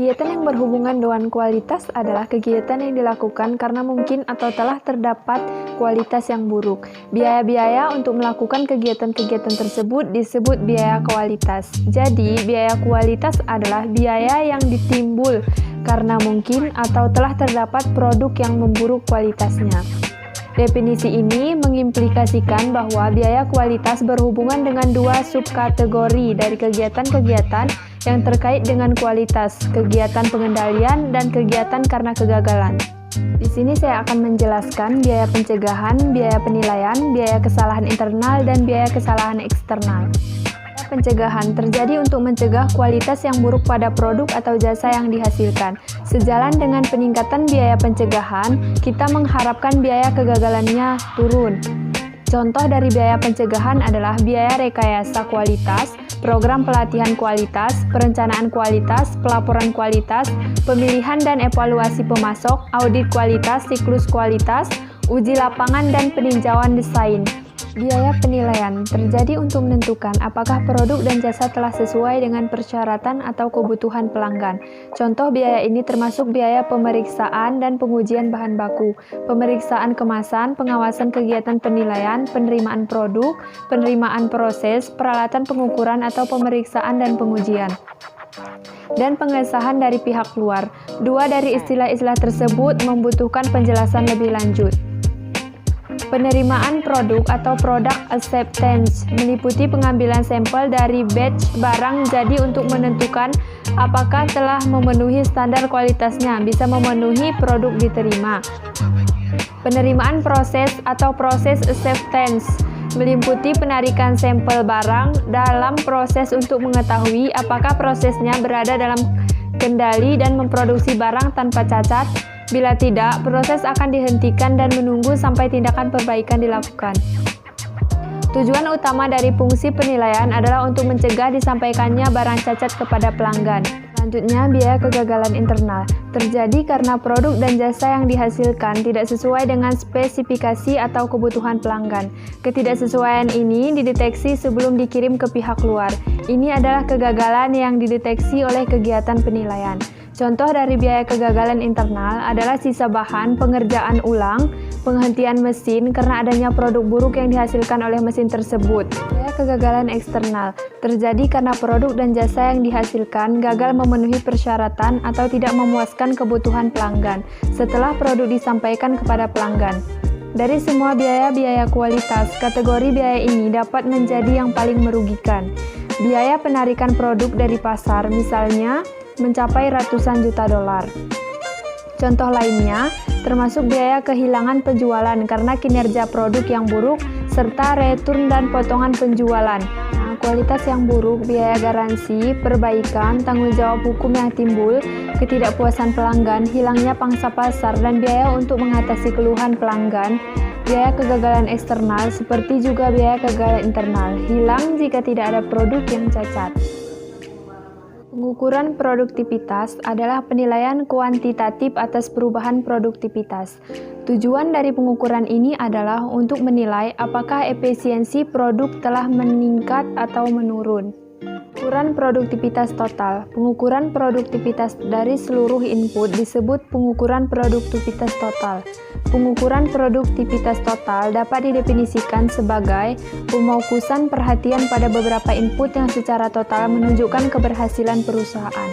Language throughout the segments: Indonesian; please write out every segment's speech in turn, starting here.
Kegiatan yang berhubungan dengan kualitas adalah kegiatan yang dilakukan karena mungkin atau telah terdapat kualitas yang buruk. Biaya-biaya untuk melakukan kegiatan-kegiatan tersebut disebut biaya kualitas. Jadi, biaya kualitas adalah biaya yang ditimbul karena mungkin atau telah terdapat produk yang memburuk kualitasnya. Definisi ini mengimplikasikan bahwa biaya kualitas berhubungan dengan dua subkategori dari kegiatan-kegiatan yang terkait dengan kualitas, kegiatan pengendalian dan kegiatan karena kegagalan. Di sini saya akan menjelaskan biaya pencegahan, biaya penilaian, biaya kesalahan internal, dan biaya kesalahan eksternal. Pencegahan terjadi untuk mencegah kualitas yang buruk pada produk atau jasa yang dihasilkan. Sejalan dengan peningkatan biaya pencegahan, kita mengharapkan biaya kegagalannya turun. Contoh dari biaya pencegahan adalah biaya rekayasa kualitas, program pelatihan kualitas, perencanaan kualitas, pelaporan kualitas, pemilihan dan evaluasi pemasok, audit kualitas, siklus kualitas, uji lapangan, dan peninjauan desain. Biaya penilaian terjadi untuk menentukan apakah produk dan jasa telah sesuai dengan persyaratan atau kebutuhan pelanggan. Contoh biaya ini termasuk biaya pemeriksaan dan pengujian bahan baku, pemeriksaan kemasan, pengawasan kegiatan penilaian, penerimaan produk, penerimaan proses, peralatan pengukuran atau pemeriksaan dan pengujian, dan pengesahan dari pihak luar. Dua dari istilah-istilah tersebut membutuhkan penjelasan lebih lanjut. Penerimaan produk atau product acceptance meliputi pengambilan sampel dari batch barang jadi untuk menentukan apakah telah memenuhi standar kualitasnya, bisa memenuhi produk diterima. Penerimaan proses atau process acceptance meliputi penarikan sampel barang dalam proses untuk mengetahui apakah prosesnya berada dalam kendali dan memproduksi barang tanpa cacat. Bila tidak, proses akan dihentikan dan menunggu sampai tindakan perbaikan dilakukan. Tujuan utama dari fungsi penilaian adalah untuk mencegah disampaikannya barang cacat kepada pelanggan. Selanjutnya, biaya kegagalan internal terjadi karena produk dan jasa yang dihasilkan tidak sesuai dengan spesifikasi atau kebutuhan pelanggan. Ketidaksesuaian ini dideteksi sebelum dikirim ke pihak luar. Ini adalah kegagalan yang dideteksi oleh kegiatan penilaian. Contoh dari biaya kegagalan internal adalah sisa bahan, pengerjaan ulang, penghentian mesin karena adanya produk buruk yang dihasilkan oleh mesin tersebut. Biaya kegagalan eksternal terjadi karena produk dan jasa yang dihasilkan gagal memenuhi persyaratan atau tidak memuaskan kebutuhan pelanggan setelah produk disampaikan kepada pelanggan. Dari semua biaya-biaya kualitas, kategori biaya ini dapat menjadi yang paling merugikan. Biaya penarikan produk dari pasar, misalnya, mencapai ratusan juta dolar. Contoh lainnya termasuk biaya kehilangan penjualan karena kinerja produk yang buruk serta return dan potongan penjualan. Kualitas yang buruk, biaya garansi, perbaikan, tanggung jawab hukum yang timbul, ketidakpuasan pelanggan, hilangnya pangsa pasar, dan biaya untuk mengatasi keluhan pelanggan. Biaya kegagalan eksternal seperti juga biaya kegagalan internal, hilang jika tidak ada produk yang cacat. Pengukuran produktivitas adalah penilaian kuantitatif atas perubahan produktivitas. Tujuan dari pengukuran ini adalah untuk menilai apakah efisiensi produk telah meningkat atau menurun. Pengukuran produktivitas total. Pengukuran produktivitas dari seluruh input disebut pengukuran produktivitas total. Pengukuran produktivitas total dapat didefinisikan sebagai pemokusan perhatian pada beberapa input yang secara total menunjukkan keberhasilan perusahaan.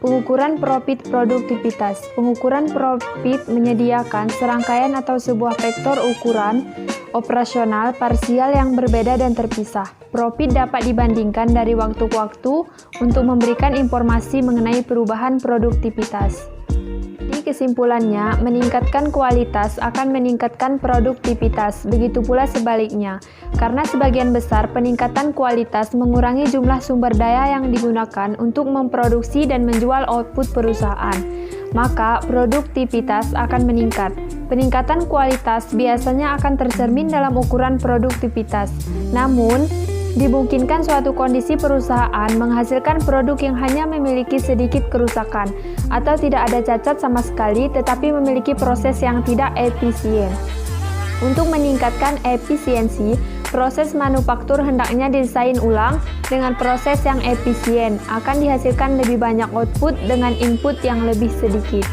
Pengukuran profit produktivitas. Pengukuran profit menyediakan serangkaian atau sebuah vektor ukuran operasional parsial yang berbeda dan terpisah. Profit dapat dibandingkan dari waktu ke waktu untuk memberikan informasi mengenai perubahan produktivitas. Di kesimpulannya, meningkatkan kualitas akan meningkatkan produktivitas, begitu pula sebaliknya. Karena sebagian besar peningkatan kualitas mengurangi jumlah sumber daya yang digunakan untuk memproduksi dan menjual output perusahaan, maka produktivitas akan meningkat. Peningkatan kualitas biasanya akan tercermin dalam ukuran produktivitas. Namun, dimungkinkan suatu kondisi perusahaan menghasilkan produk yang hanya memiliki sedikit kerusakan atau tidak ada cacat sama sekali tetapi memiliki proses yang tidak efisien. Untuk meningkatkan efisiensi, Proses manufaktur hendaknya didesain ulang dengan proses yang efisien, akan dihasilkan lebih banyak output dengan input yang lebih sedikit.